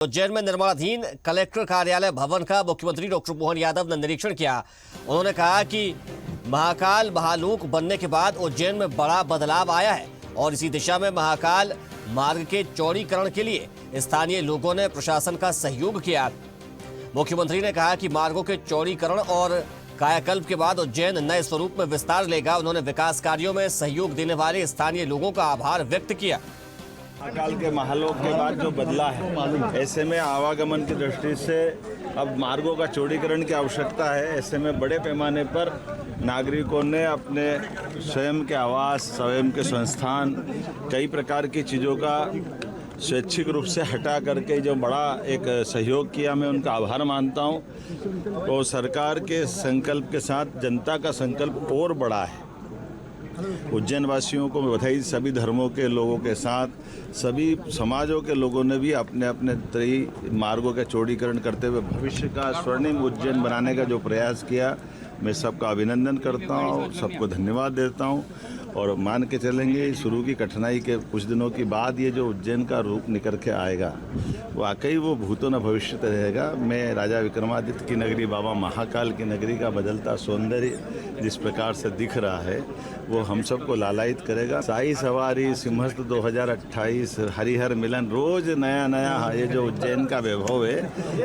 उज्जैन में निर्माणाधीन कलेक्टर कार्यालय भवन का मुख्यमंत्री डॉक्टर मोहन यादव ने निरीक्षण किया। उन्होंने कहा कि महाकाल महालोक बनने के बाद उज्जैन में बड़ा बदलाव आया है और इसी दिशा में महाकाल मार्ग के चौड़ीकरण के लिए स्थानीय लोगों ने प्रशासन का सहयोग किया। मुख्यमंत्री ने कहा कि मार्गों के चौड़ीकरण और कायाकल्प के बाद उज्जैन नए स्वरूप में विस्तार लेगा। उन्होंने विकास कार्यों में सहयोग देने वाले स्थानीय लोगों का आभार व्यक्त किया। महाकाल के महालोक के बाद जो बदला है, ऐसे में आवागमन की दृष्टि से अब मार्गों का चौड़ीकरण की आवश्यकता है। ऐसे में बड़े पैमाने पर नागरिकों ने अपने स्वयं के आवास, स्वयं के संस्थान, कई प्रकार की चीज़ों का स्वैच्छिक रूप से हटा करके जो बड़ा एक सहयोग किया, मैं उनका आभार मानता हूँ। और सरकार के संकल्प के साथ जनता का संकल्प और बड़ा है। उज्जैन वासियों को बधाई। सभी धर्मों के लोगों के साथ सभी समाजों के लोगों ने भी अपने अपने तय मार्गों का चौड़ीकरण करते हुए भविष्य का स्वर्णिम उज्जैन बनाने का जो प्रयास किया, मैं सबका अभिनंदन करता हूँ, सबको धन्यवाद देता हूँ। और मान के चलेंगे शुरू की कठिनाई के कुछ दिनों के बाद ये जो उज्जैन का रूप निकल के आएगा, वाकई वो भूतों न भविष्य रहेगा। मैं राजा विक्रमादित्य की नगरी, बाबा महाकाल की नगरी का बदलता सौंदर्य जिस प्रकार से दिख रहा है, वो हम सबको लालायित करेगा। साई सवारी, सिंहस्थ 2028, हरिहर मिलन, रोज नया नया ये जो उज्जैन का वैभव है,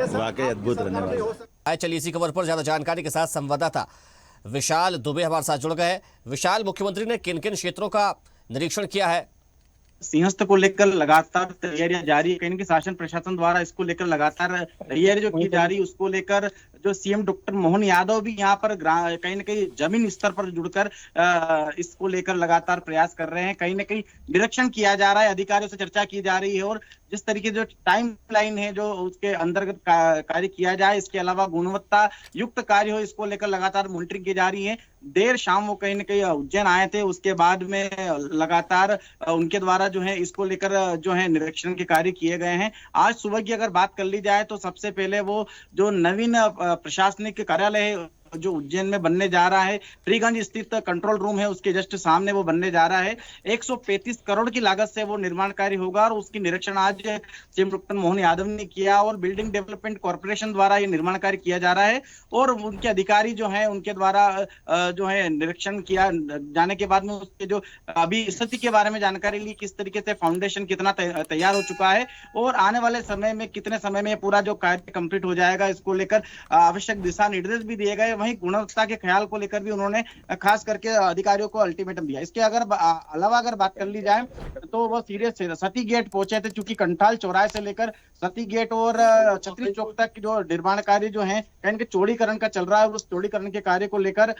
वाकई अद्भुत रहने वाला है। चलिए इसी खबर पर ज्यादा जानकारी के साथ संवाददाता विशाल दुबे हमारे साथ जुड़ गए। विशाल, मुख्यमंत्री ने किन किन क्षेत्रों का निरीक्षण किया है? सिंहस्थ को लेकर लगातार तैयारियां जारी है। कहीं ना कहीं शासन प्रशासन द्वारा इसको लेकर लगातार तैयारी जो की जा रही है, उसको लेकर जो सीएम डॉक्टर मोहन यादव भी यहाँ पर कहीं ना कहीं जमीन स्तर पर जुड़कर इसको लेकर लगातार प्रयास कर रहे हैं। कहीं ना कहीं निरीक्षण किया जा रहा है, अधिकारियों से चर्चा की जा रही है और जिस तरीके जो टाइम लाइन है जो उसके अंतर्गत कार्य किया जाए, इसके अलावा गुणवत्ता युक्त कार्य हो, इसको लेकर लगातार मॉनिटरिंग की जा रही है। देर शाम वो कहीं ना कहीं उज्जैन आए थे, उसके बाद में लगातार उनके द्वारा जो है इसको लेकर जो है निरीक्षण के कार्य किए गए हैं। आज सुबह की अगर बात कर ली जाए तो सबसे पहले वो जो नवीन प्रशासनिक कार्यालय है जो उज्जैन में बनने जा रहा है, फ्रीगंज स्थित कंट्रोल रूम है, उसके जस्ट सामने वो बनने जा रहा है। 135 करोड़ की लागत से वो निर्माण कार्य होगा और उसकी निरीक्षण आज सीएम डॉक्टर मोहन यादव ने किया और बिल्डिंग डेवलपमेंट कॉर्पोरेशन द्वारा ये निर्माण कार्य किया जा रहा है और उनके अधिकारी जो है उनके द्वारा जो है निरीक्षण किया जाने के बाद में उसके जो अभी स्थिति के बारे में जानकारी ली, किस तरीके से फाउंडेशन कितना तैयार हो चुका है और आने वाले समय में कितने समय में पूरा जो कार्य कंप्लीट हो जाएगा, इसको लेकर आवश्यक दिशा निर्देश भी दिए गए। वहीं गुणवत्ता के ख्याल को लेकर भी उन्होंने खास करके अधिकारियों को अल्टीमेटम दिया। इसके अलावा अगर बात कर ली जाए तो वो सीधे सती गेट पहुंचे थे, क्योंकि कंठाल चौराहे से लेकर सती गेट और छतरी चौक तक जो निर्माण कार्य जो है कहीं के चौड़ीकरण का चल रहा है, उस चौड़ीकरण के कार्य को लेकर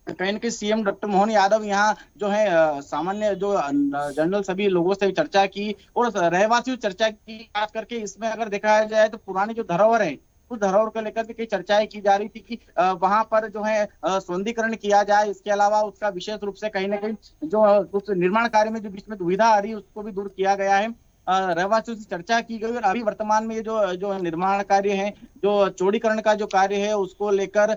कहीं ना कहीं सीएम डॉक्टर मोहन यादव यहाँ जो है सामान्य जो जनरल सभी लोगों से चर्चा की और रहवासियों से चर्चा की। खास करके इसमें अगर देखा जाए तो पुरानी जो धरोहर है उस धरोहर को लेकर भी कई चर्चाएं की जा रही थी कि वहां पर जो है सौंदर्यीकरण किया जाए। इसके अलावा उसका विशेष रूप से कहीं ना कहीं जो उस निर्माण कार्य में जो बीच में दुविधा आ रही है उसको भी दूर किया गया है। रहवासियों से चर्चा की गई और अभी वर्तमान में ये जो निर्माण कार्य है, जो चौड़ीकरण का जो कार्य है, उसको लेकर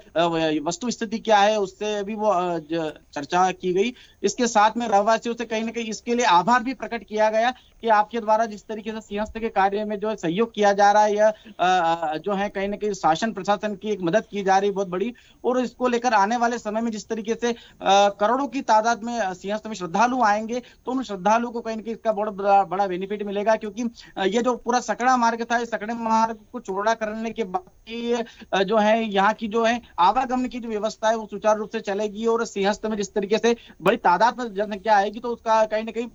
वस्तु स्थिति क्या है उससे भी वो चर्चा की गई। इसके साथ में रहवासियों से कहीं ना कहीं इसके लिए आभार भी प्रकट किया गया कि आपके द्वारा जिस तरीके से सिंहस्थ के कार्य में जो सहयोग किया जा रहा है या जो है कहीं ना कहीं शासन प्रशासन की एक मदद की जा रही है बहुत बड़ी, और इसको लेकर आने वाले समय में जिस तरीके से करोड़ों की तादाद में सिंहस्थ में श्रद्धालु आएंगे तो उन श्रद्धालु को कहीं ना कहीं इसका बहुत बड़ा बेनिफिट मिलेगा, क्योंकि ये जो पूरा सकड़ा मार्ग था, इस सकड़े मार्ग को चौड़ा करने के बाद जो है यहाँ की जो है आवागमन की जो व्यवस्था है वो सुचारू रूप से चलेगी और सिंहस्थ में जिस तरीके से बड़ी तादाद में जनसंख्या आएगी तो उसका कहीं ना कहीं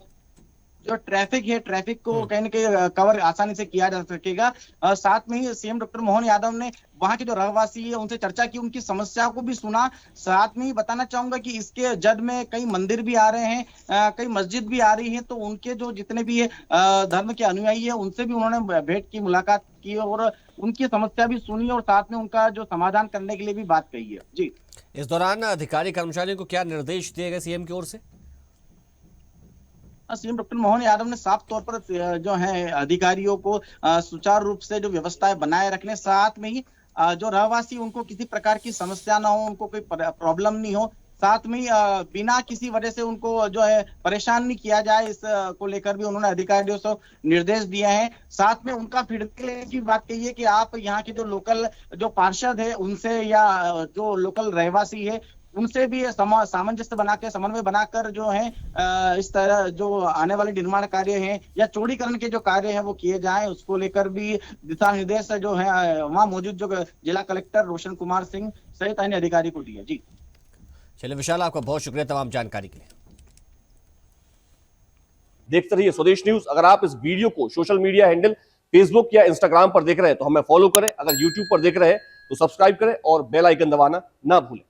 जो ट्रैफिक है, ट्रैफिक को कहीं ना कहीं कवर आसानी से किया जा सकेगा। साथ में ही सीएम डॉक्टर मोहन यादव ने वहां के जो रहवासी है उनसे चर्चा की, उनकी समस्या को भी सुना। साथ में ही बताना चाहूंगा कि इसके जद में कई मंदिर भी आ रहे हैं, कई मस्जिद भी आ रही है, तो उनके जो जितने भी धर्म के अनुयायी है उनसे भी उन्होंने भेंट की, मुलाकात की और उनकी समस्या भी सुनी और साथ में उनका जो समाधान करने के लिए भी बात कही है। जी, इस दौरान अधिकारी कर्मचारियों को क्या निर्देश दिए गए सीएम की ओर से? सीएम डॉक्टर मोहन यादव ने साफ तौर पर जो है अधिकारियों को सुचारू रूप से जो व्यवस्थाएं बनाए रखने, साथ में ही जो रहवासी उनको किसी प्रकार की समस्या ना हो, उनको कोई प्रॉब्लम नहीं हो, साथ में बिना किसी वजह से उनको जो है परेशान नहीं किया जाए, इस को लेकर भी उन्होंने अधिकारियों को निर्देश दिए हैं। साथ में उनका फीडबैक की बात कही है कि आप यहाँ के जो लोकल जो पार्षद है उनसे या जो लोकल रहवासी है उनसे भी सामंजस्य बना के समन्वय बनाकर जो है इस तरह जो आने वाले निर्माण कार्य हैं या चौड़ीकरण के जो कार्य हैं वो किए जाएं, उसको लेकर भी दिशा निर्देश जो है वहां मौजूद जो जिला कलेक्टर रोशन कुमार सिंह सहित अन्य अधिकारी को दिए। जी चलिए विशाल, आपका बहुत शुक्रिया तमाम जानकारी के लिए। देखते रहिए स्वदेश न्यूज। अगर आप इस वीडियो को सोशल मीडिया हैंडल फेसबुक या इंस्टाग्राम पर देख रहे हैं तो हमें फॉलो करें, अगर यूट्यूब पर देख रहे हैं तो सब्सक्राइब करें और बेल आइकन दबाना ना भूलें।